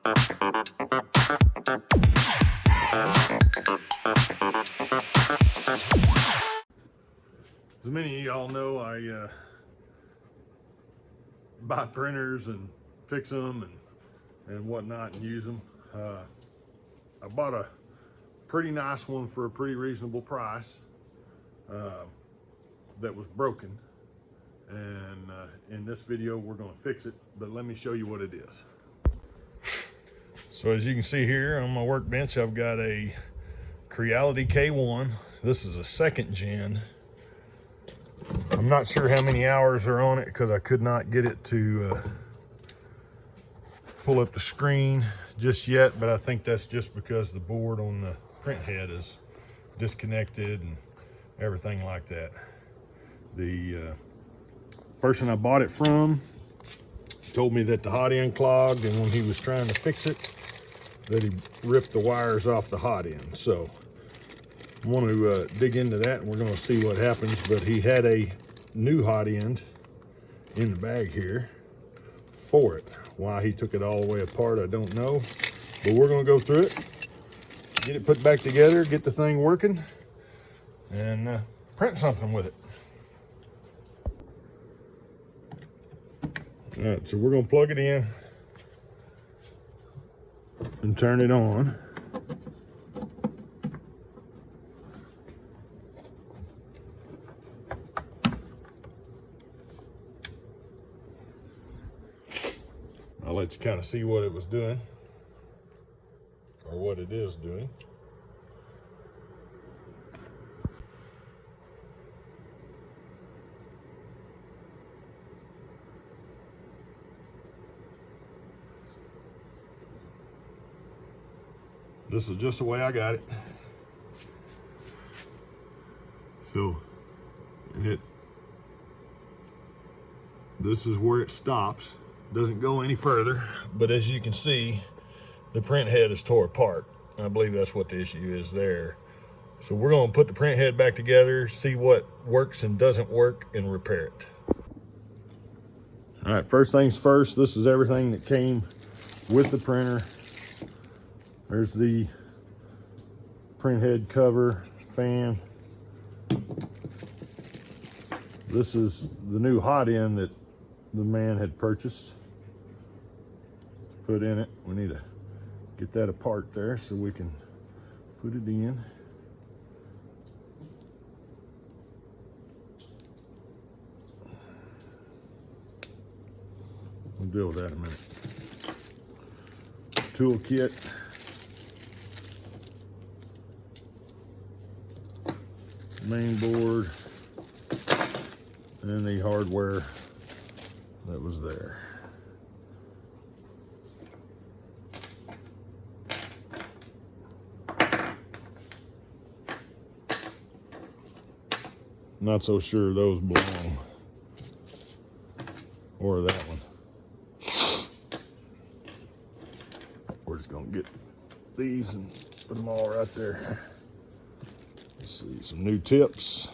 As many of y'all know, I buy printers and fix them and whatnot and use them. I bought a pretty nice one for a pretty reasonable price that was broken. And in this video, we're gonna fix it, but let me show you what it is. So as you can see here on my workbench, I've got a Creality K1. This is a 2nd gen. I'm not sure how many hours are on it because I could not get it to pull up the screen just yet, but I think that's just because the board on the print head is disconnected and everything like that. The person I bought it from told me that the hot end clogged, and when he was trying to fix it, that he ripped the wires off the hot end. So I want to dig into that, and we're going to see what happens. But he had a new hot end in the bag here for it. Why he took it all the way apart, I don't know, but we're going to go through it, get it put back together, get the thing working, and print something with it. All right, so we're going to plug it in and turn it on. I'll let you kind of see what it was doing, or what it is doing. This is just the way I got it. So this is where it stops. Doesn't go any further, but as you can see, the print head is tore apart. I believe that's what the issue is there. So we're going to put the print head back together, see what works and doesn't work, and repair it. All right, first things first, this is everything that came with the printer. There's the print head cover, fan. This is the new hot end that the man had purchased. Put in it. We need to get that apart there so we can put it in. We'll deal with that in a minute. Tool kit. Main board. And the hardware that was there. Not so sure those belong, or that one. We're just gonna get these and put them all right there. Let's see, some new tips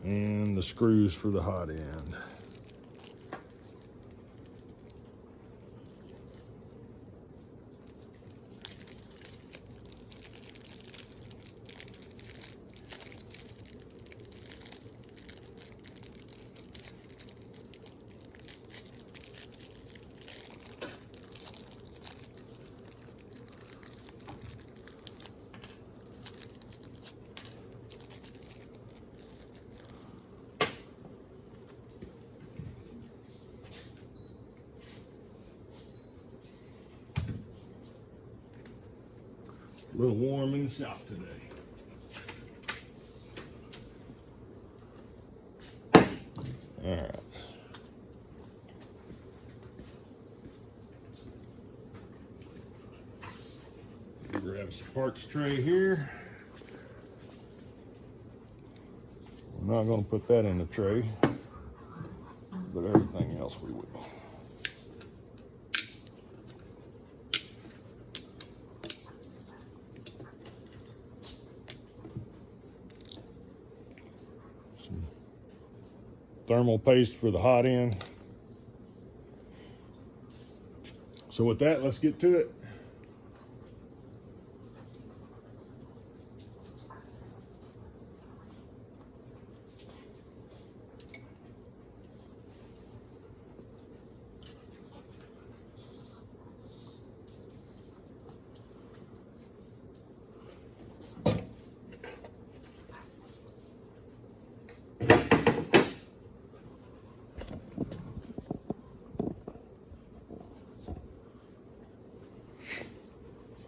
and the screws for the hot end. A little warm in the shop today. All right. Grab some parts tray here. We're not going to put that in the tray, but everything else we will. Thermal paste for the hot end. So with that, let's get to it.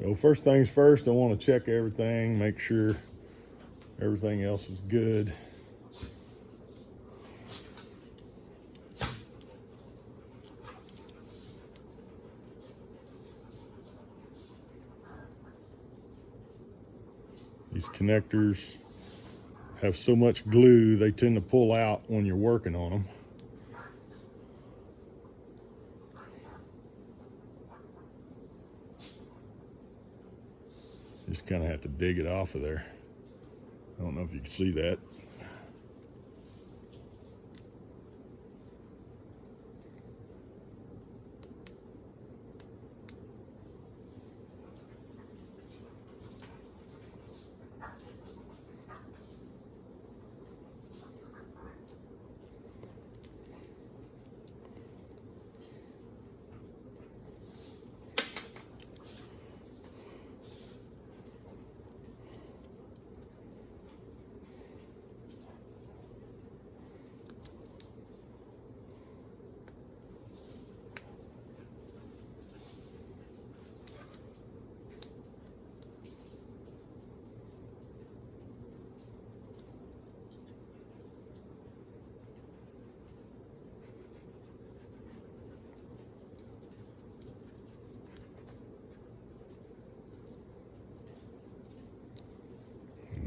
So first things first, I want to check everything, make sure everything else is good. These connectors have so much glue, they tend to pull out when you're working on them. Just kind of have to dig it off of there. I don't know if you can see that.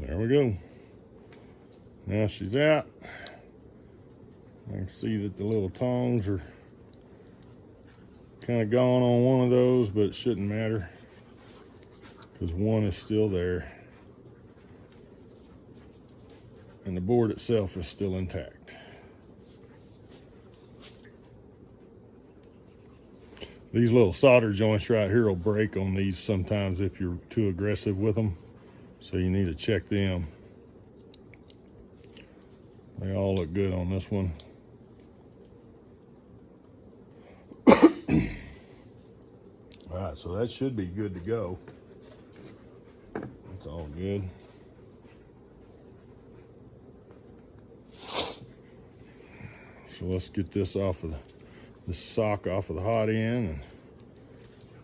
There we go. Now she's out. I can see that the little tongs are kind of gone on one of those, but it shouldn't matter because one is still there. And the board itself is still intact. These little solder joints right here will break on these sometimes if you're too aggressive with them. So you need to check them. They all look good on this one. All right, so that should be good to go. That's all good. So let's get this off of the sock off of the hot end and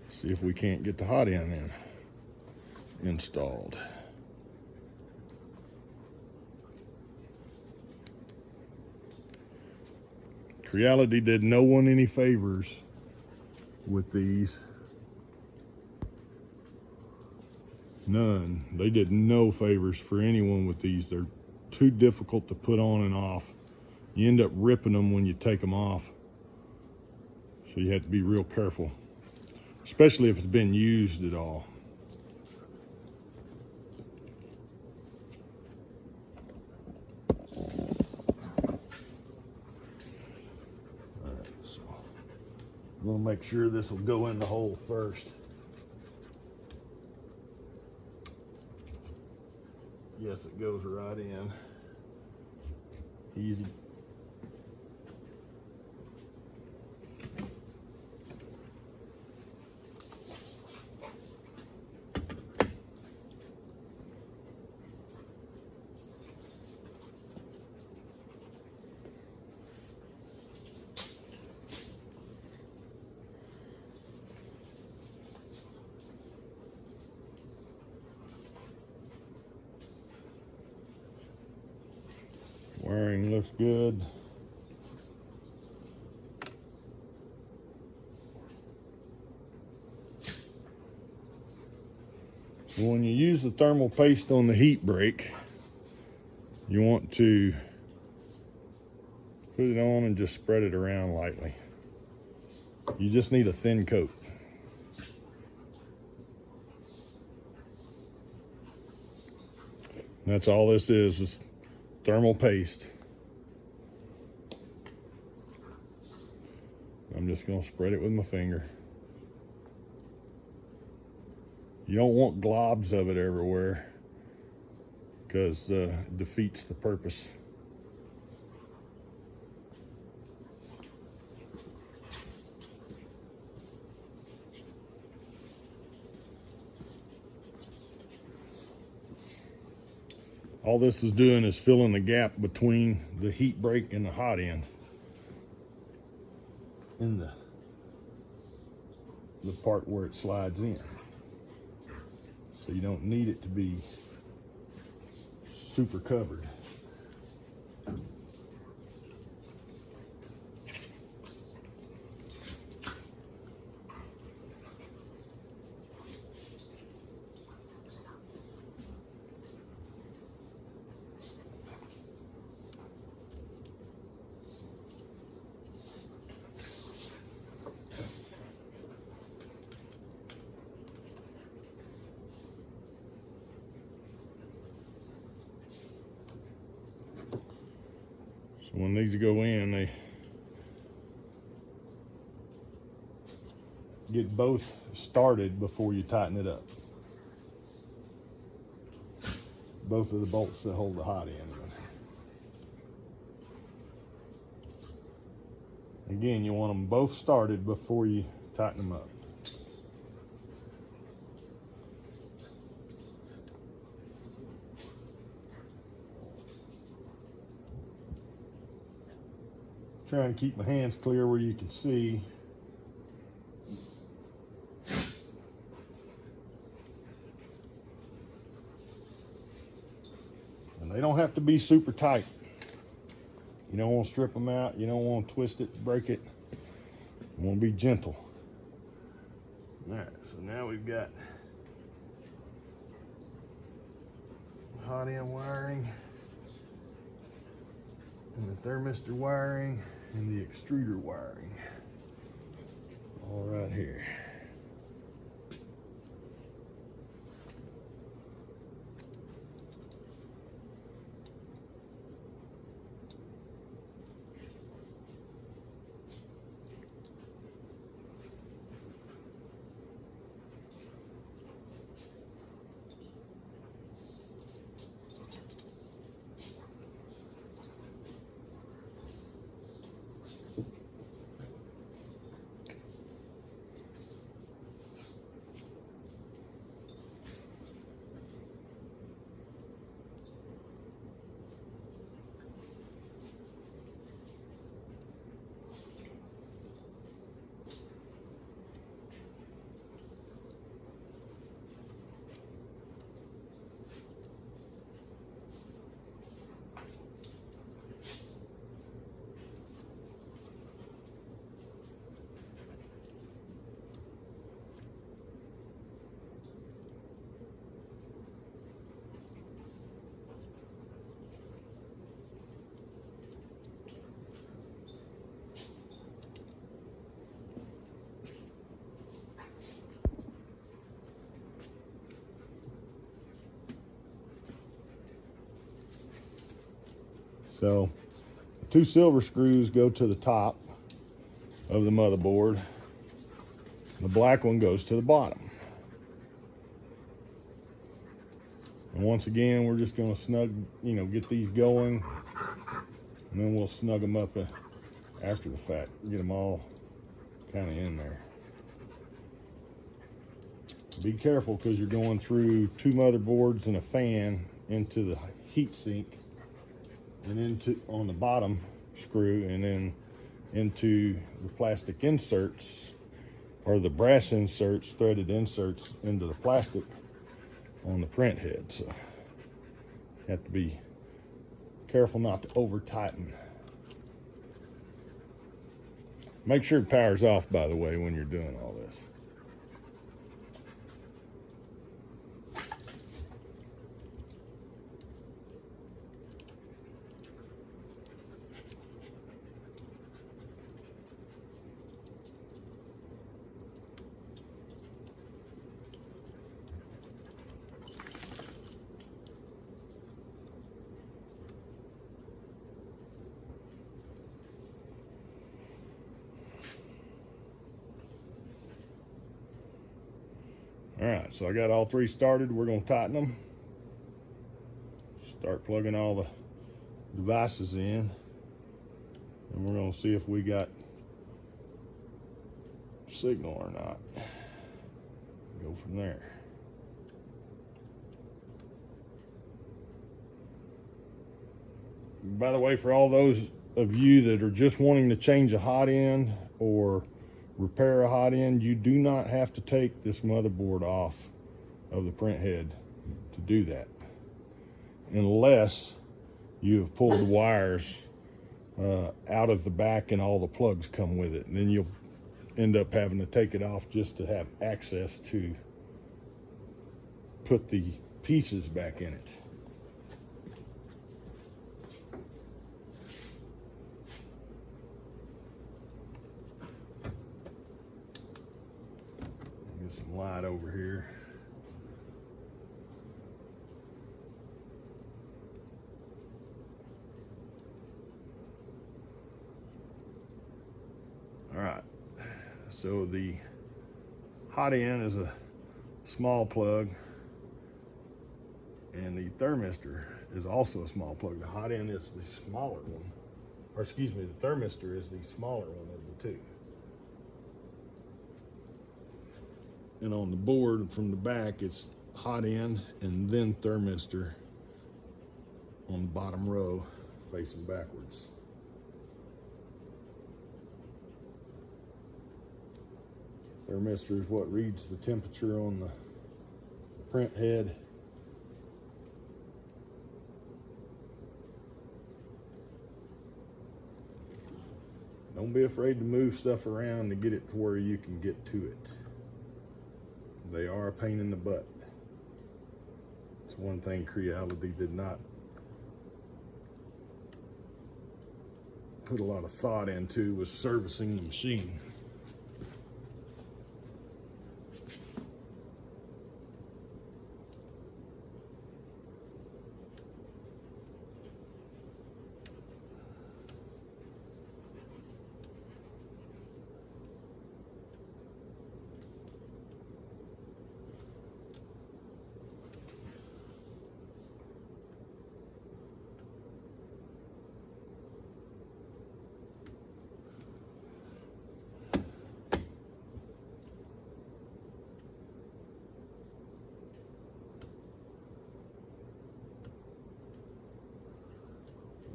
see if we can't get the hot end installed. Creality did no one any favors with these. None. They did no favors for anyone with these. They're too difficult to put on and off. You end up ripping them when you take them off. So you have to be real careful, especially if it's been used at all. I'm gonna make sure this will go in the hole first. Yes, it goes right in. Easy. Wiring looks good. So when you use the thermal paste on the heat break, you want to put it on and just spread it around lightly. You just need a thin coat. And that's all this is thermal paste. I'm just gonna spread it with my finger. You don't want globs of it everywhere, because it defeats the purpose. All this is doing is filling the gap between the heat break and the hot end in the part where it slides in. So you don't need it to be super covered. So when these go in, they get both started before you tighten it up. Both of the bolts that hold the hot end. Again, you want them both started before you tighten them up. Try and keep my hands clear where you can see. And they don't have to be super tight. You don't want to strip them out. You don't want to twist it, break it. You want to be gentle. All right, so now we've got hot end wiring and the thermistor wiring and the extruder wiring all right here. So, 2 silver screws go to the top of the motherboard. The black one goes to the bottom. And once again, we're just going to snug, get these going, and then we'll snug them up after the fact. Get them all kind of in there. Be careful, because you're going through 2 motherboards and a fan into the heat sink, and into on the bottom screw, and then into the plastic inserts, or the brass inserts, threaded inserts into the plastic on the print head. So you have to be careful not to over tighten. Make sure the power's off, by the way, when you're doing all this. All right, so I got all three started. We're gonna tighten them. Start plugging all the devices in, and we're gonna see if we got signal or not. Go from there. By the way, for all those of you that are just wanting to change a hot end or repair a hot end, you do not have to take this motherboard off of the print head to do that, unless you have pulled the wires out of the back and all the plugs come with it. And then you'll end up having to take it off just to have access to put the pieces back in it. Get some light over here. All right, so the hot end is a small plug, and the thermistor is also a small plug. The hot end is the smaller one, or excuse me, the thermistor is the smaller one of the two. And on the board from the back, it's hot end and then thermistor on the bottom row facing backwards. Thermistor is what reads the temperature on the print head. Don't be afraid to move stuff around to get it to where you can get to it. They are a pain in the butt. It's one thing Creality did not put a lot of thought into, was servicing the machine.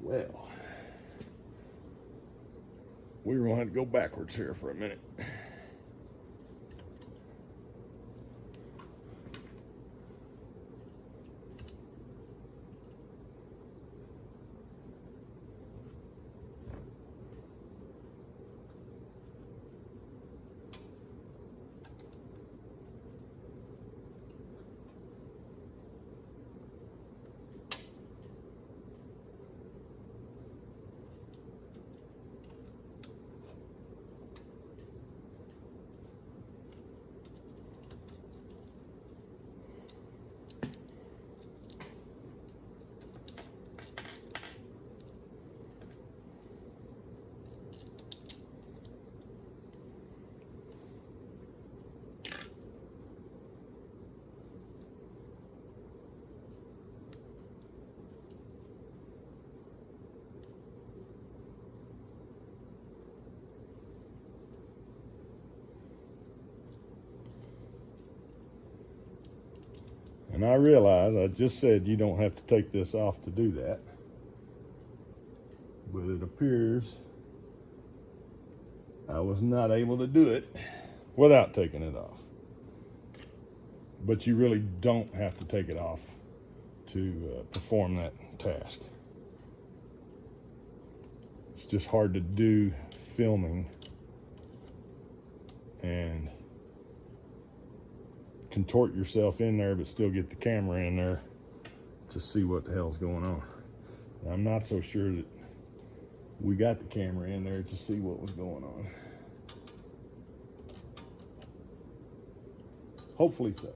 Well, we're gonna have to go backwards here for a minute. And I realize I just said you don't have to take this off to do that, but it appears I was not able to do it without taking it off. But you really don't have to take it off to perform that task. It's just hard to do filming and contort yourself in there but still get the camera in there to see what the hell's going on. I'm not so sure that we got the camera in there to see what was going on. Hopefully so.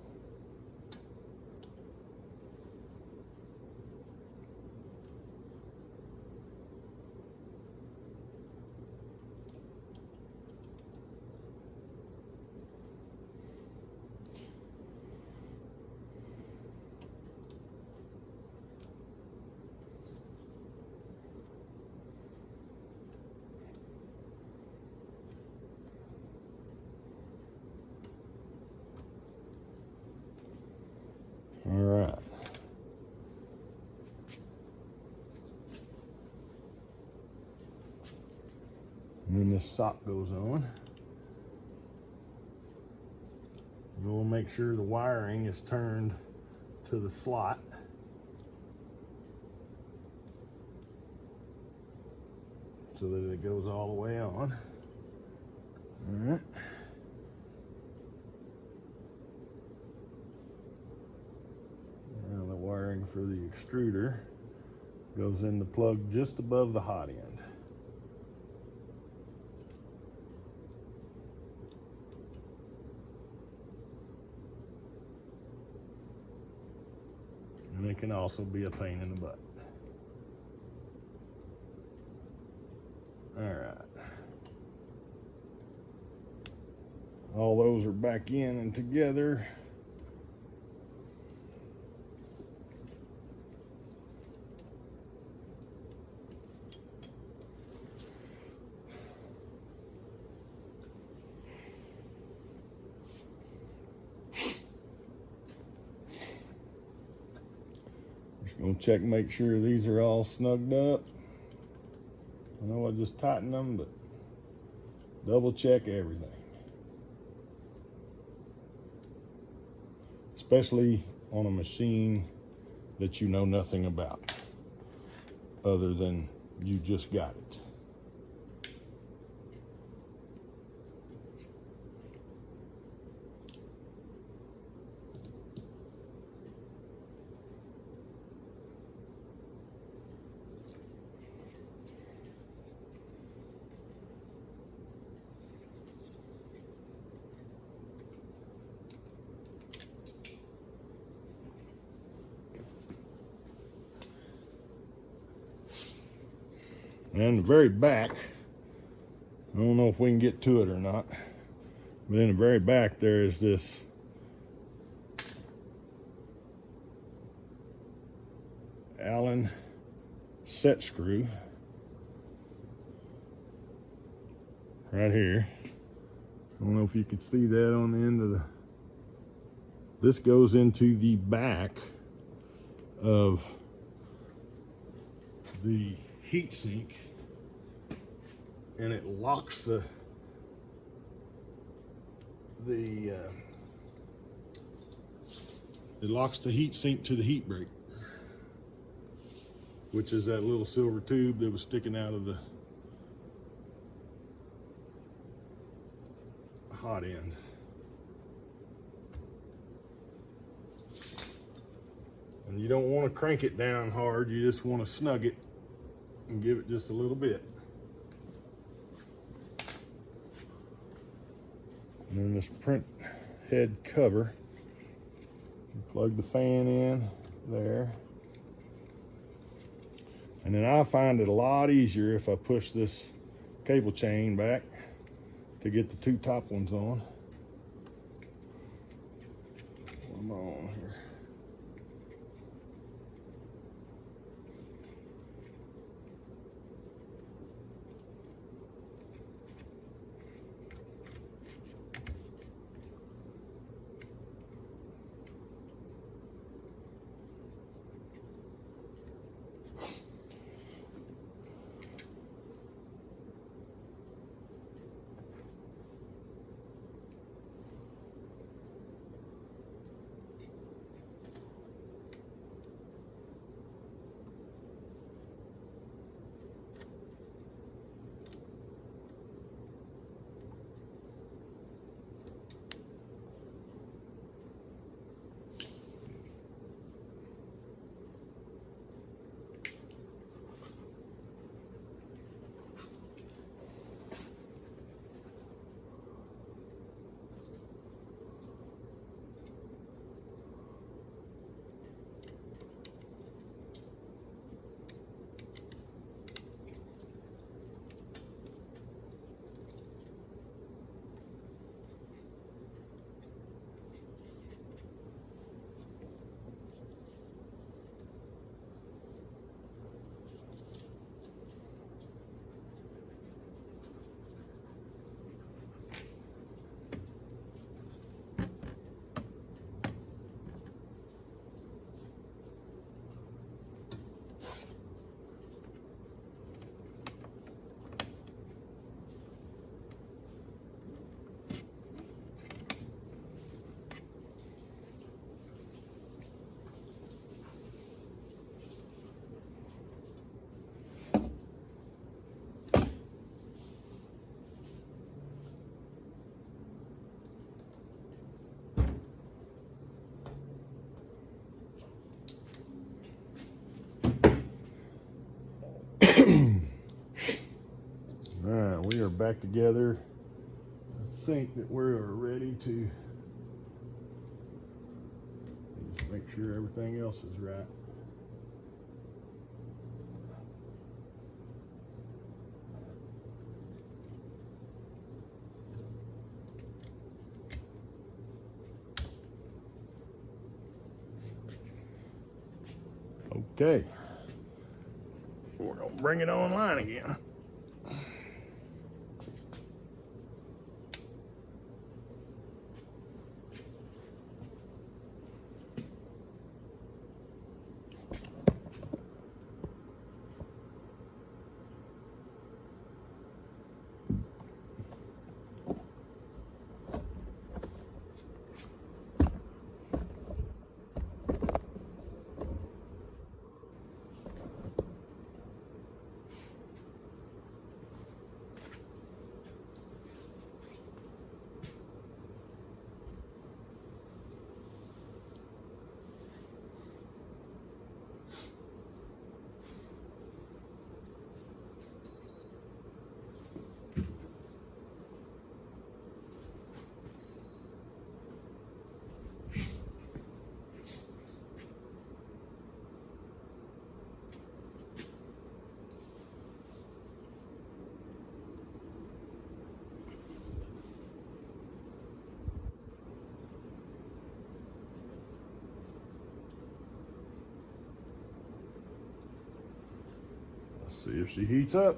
this sock goes on, you'll make sure the wiring is turned to the slot. So that it goes all the way on. All right. Now the wiring for the extruder goes in the plug just above the hot end. And it can also be a pain in the butt. All right. All those are back in and together. Just gonna check and make sure these are all snugged up. I know I just tightened them, but double check everything. Especially on a machine that you know nothing about, other than you just got it. And the very back, I don't know if we can get to it or not, but in the very back there is this Allen set screw right here. I don't know if you can see that on the end of the, this goes into the back of the heat sink, and it locks it locks the heat sink to the heat break, which is that little silver tube that was sticking out of the hot end. And you don't want to crank it down hard, you just want to snug it and give it just a little bit. And then this print head cover, you plug the fan in there. And then I find it a lot easier if I push this cable chain back to get the two top ones on. What am I on here? back together. I think that we're ready to just make sure everything else is right. Okay, we're gonna bring it online again. See if she heats up.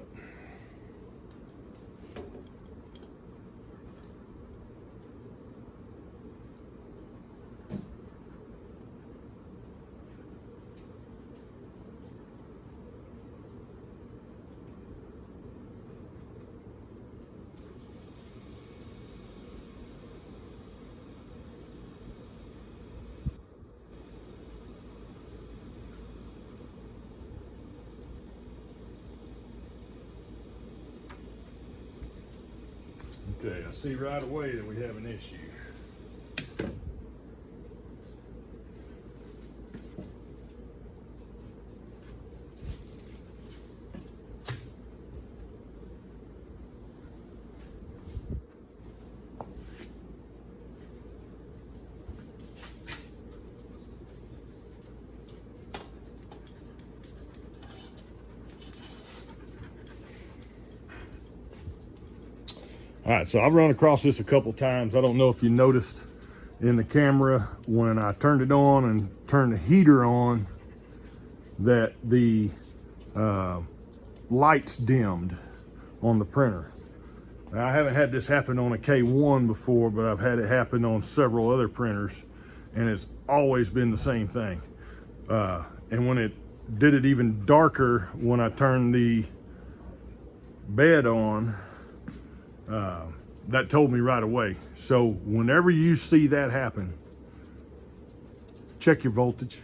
Okay, I see right away that we have an issue. All right, so I've run across this a couple times. I don't know if you noticed in the camera when I turned it on and turned the heater on that the lights dimmed on the printer. Now, I haven't had this happen on a K1 before, but I've had it happen on several other printers, and it's always been the same thing. And when it did it even darker when I turned the bed on, that told me right away. So whenever you see that happen, check your voltage.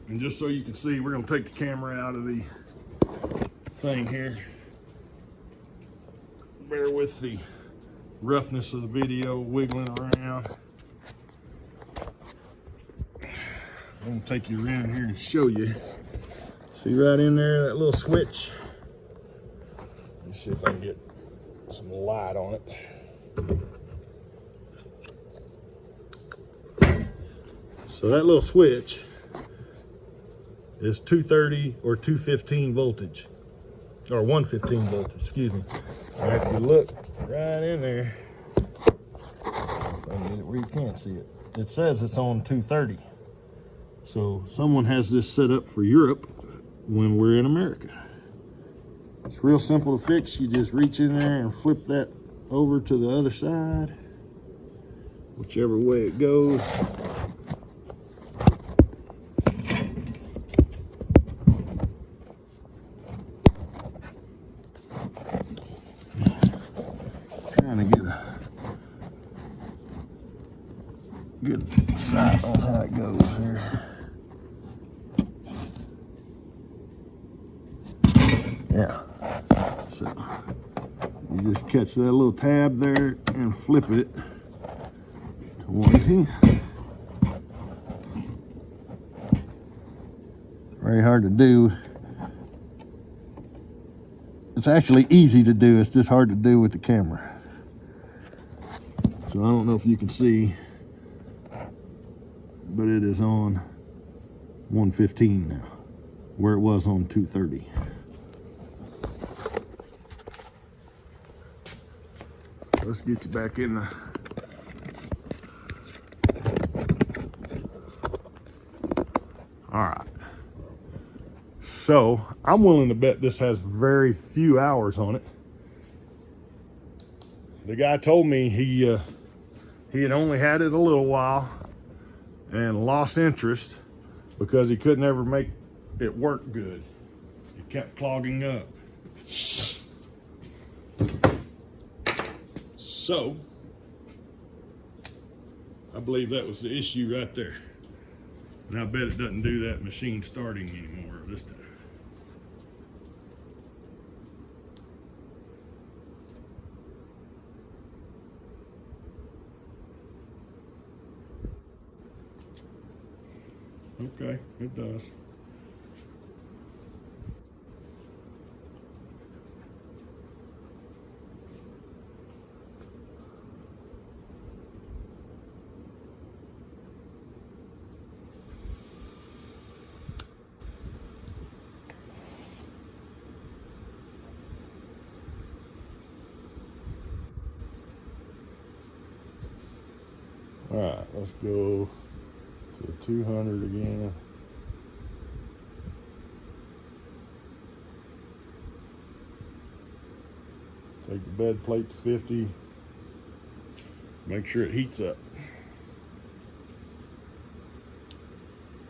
And just so you can see, we're going to take the camera out of the thing here. Bear with the roughness of the video wiggling around. I'm gonna take you around here and show you. See right in there, that little switch? Let me see if I can get some light on it. So that little switch is 230 or 215 voltage, or 115 voltage, excuse me. And if you look right in there, if I can get it where you can't see it, it says it's on 230. So someone has this set up for Europe when we're in America. It's real simple to fix. You just reach in there and flip that over to the other side, whichever way it goes. Trying to get a good sight on how it goes here. Yeah, so you just catch that little tab there and flip it to 110. very hard to do. It's actually easy to do, it's just hard to do with the camera. So I don't know if you can see, but it is on 115 now, where it was on 230. Let's get you back in the all right. So I'm willing to bet this has very few hours on it. The guy told me he had only had it a little while and lost interest because he couldn't ever make it work good. It kept clogging up. So I believe that was the issue right there. And I bet it doesn't do that machine starting anymore this time. Okay, it does. All right, let's go to 200 again. Take the bed plate to 50. Make sure it heats up.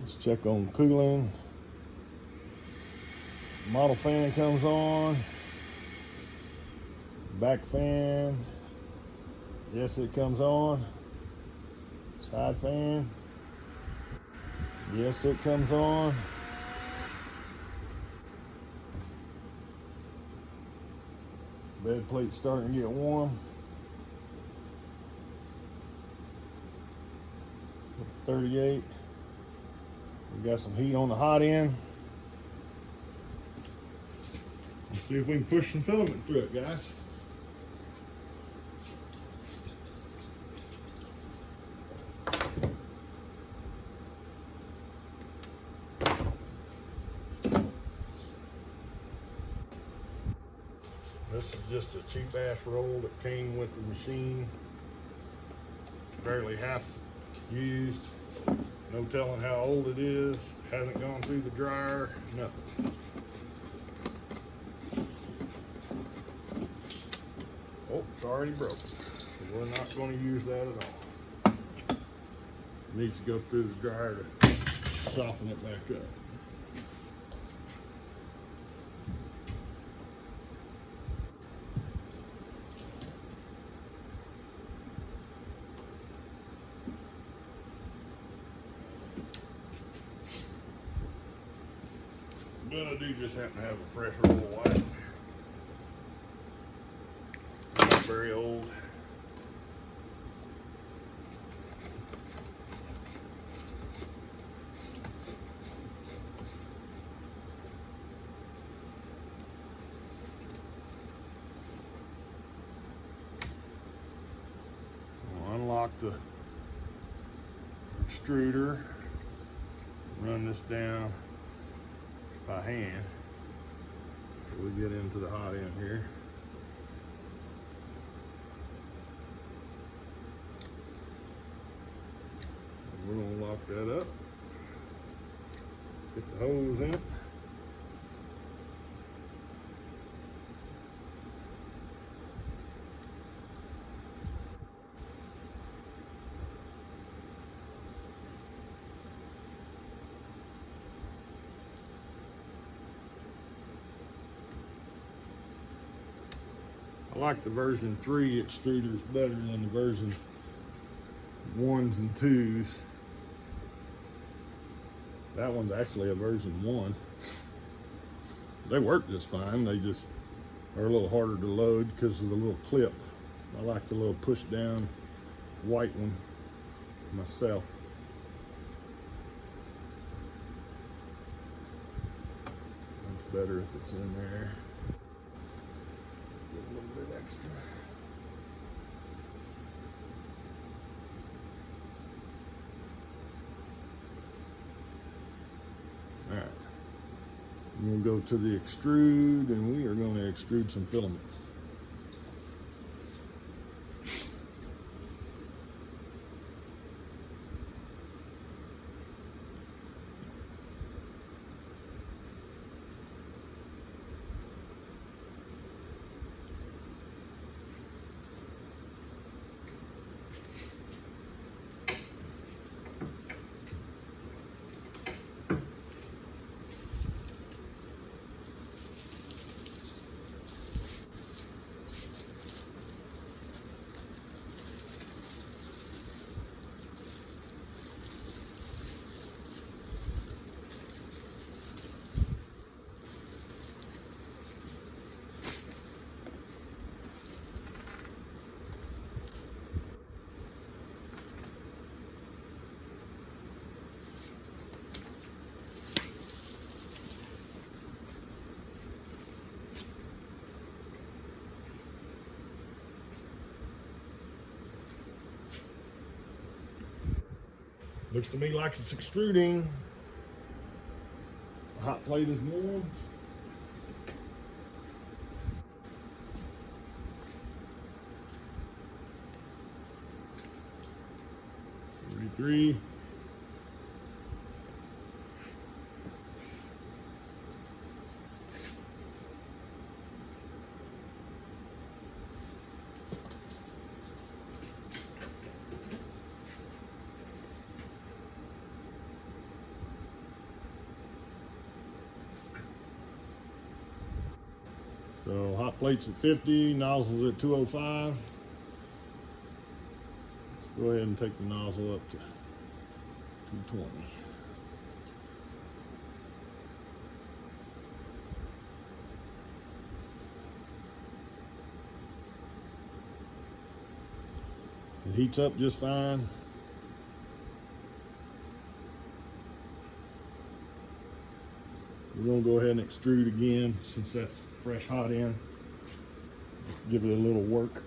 Let's check on cooling. Model fan comes on. Back fan. Yes, it comes on. Side fan. Yes, it comes on. Bed plate's starting to get warm. 38. We got some heat on the hot end. Let's see if we can push some filament through it, guys. This is just a cheap ass roll that came with the machine. Barely half used. No telling how old it is. Hasn't gone through the dryer, nothing. Oh, it's already broken. So we're not going to use that at all. It needs to go through the dryer to soften it back up. But I do just happen to have a fresh roll of white. Not very old. I'll unlock the extruder, run this down by hand. So we get into the hot end here. We're gonna lock that up. Get the hose in. I like the version 3 extruders better than the version 1s and 2s. That one's actually a version 1. They work just fine. They just are a little harder to load because of the little clip. I like the little push down white one myself. better if it's in there. Get a little bit extra. All right. We'll go to the extrude, and we are going to extrude some filament. Looks to me like it's extruding. The hot plate is warm. So hot plate's at 50, nozzle's at 205. Let's go ahead and take the nozzle up to 220. It heats up just fine. We're gonna go ahead and extrude again since that's fresh hot in. Just give it a little work.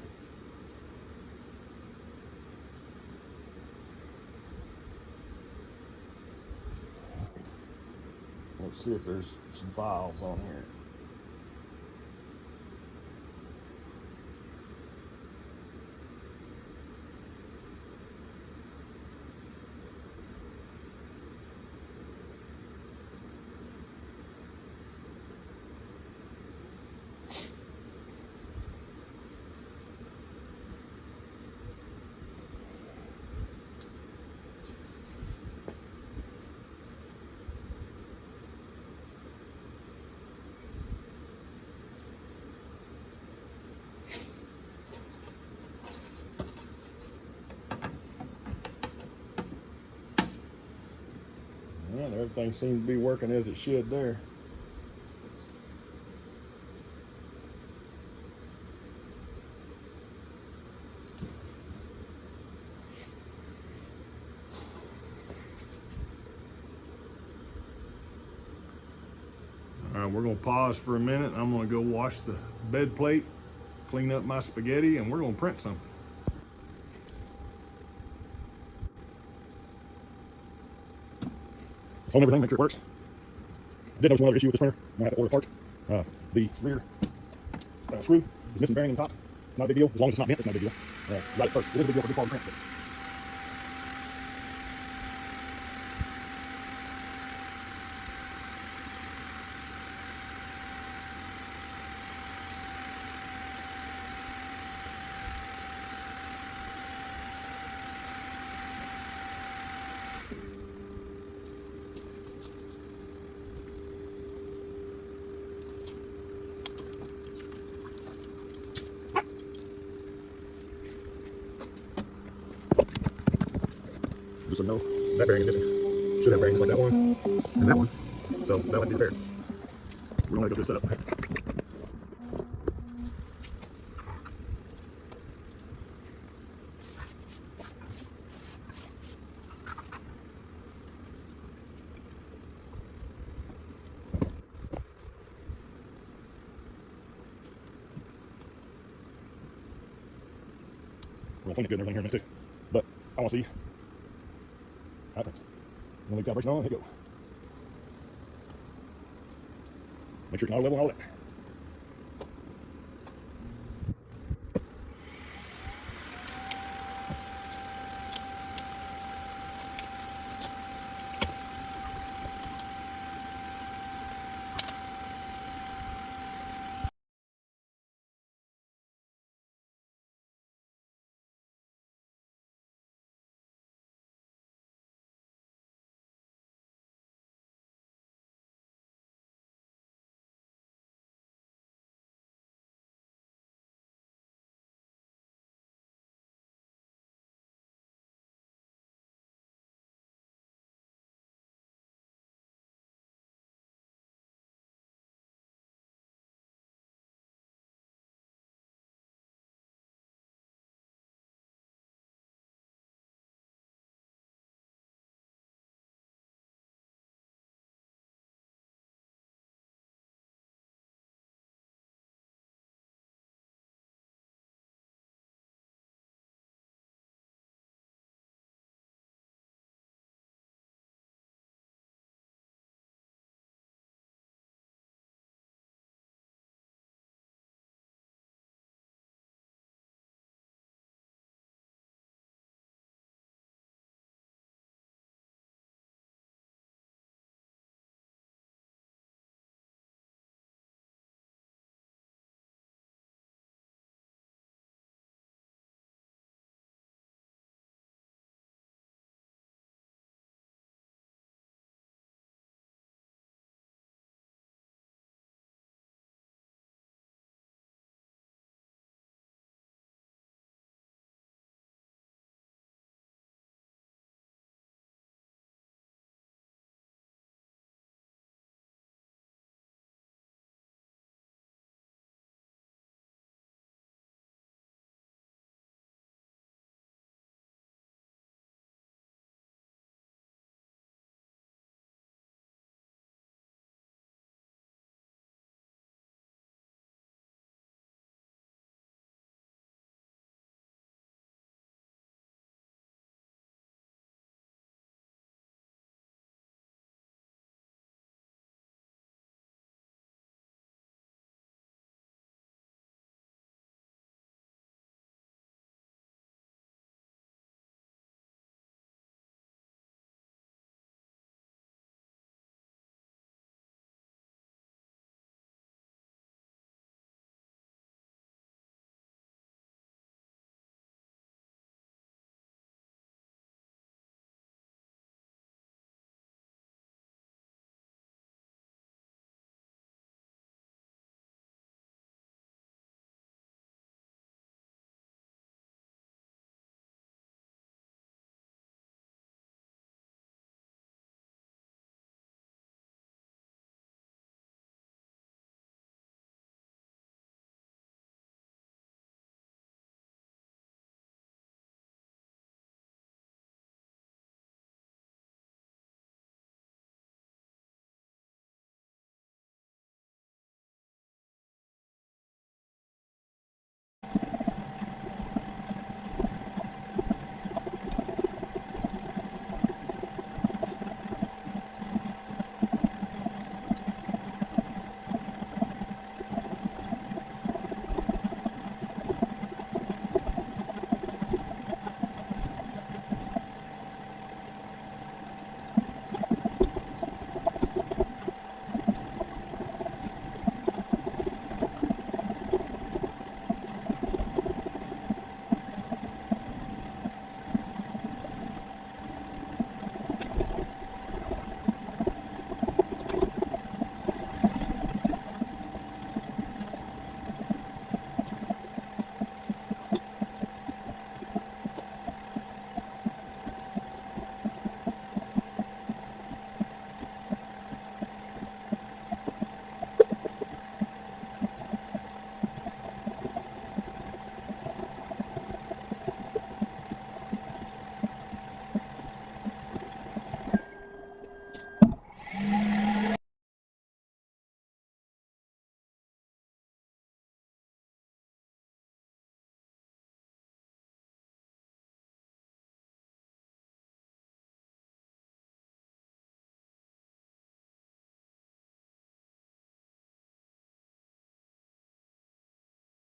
Let's see if there's some files on here. All right, everything seems to be working as it should there. All right, we're gonna pause for a minute. I'm gonna go wash the bed plate, clean up my spaghetti, and we're gonna print something. So everything, make sure it works. I did notice one other issue with this printer. I have to order parts. The rear screw is missing bearing on the top. Not a big deal. As long as it's not bent, it's not a big deal. Got it first. It is a big deal for big quality print. So no, that bearing is missing. Should have bearings like that one and that one. So that would be the bearing. We're gonna go do a setup. We're gonna clean it good and everything here in a minute too. But I want to see how it turns. We'll leave calibration on. Here you go. Make sure it's not level and all that.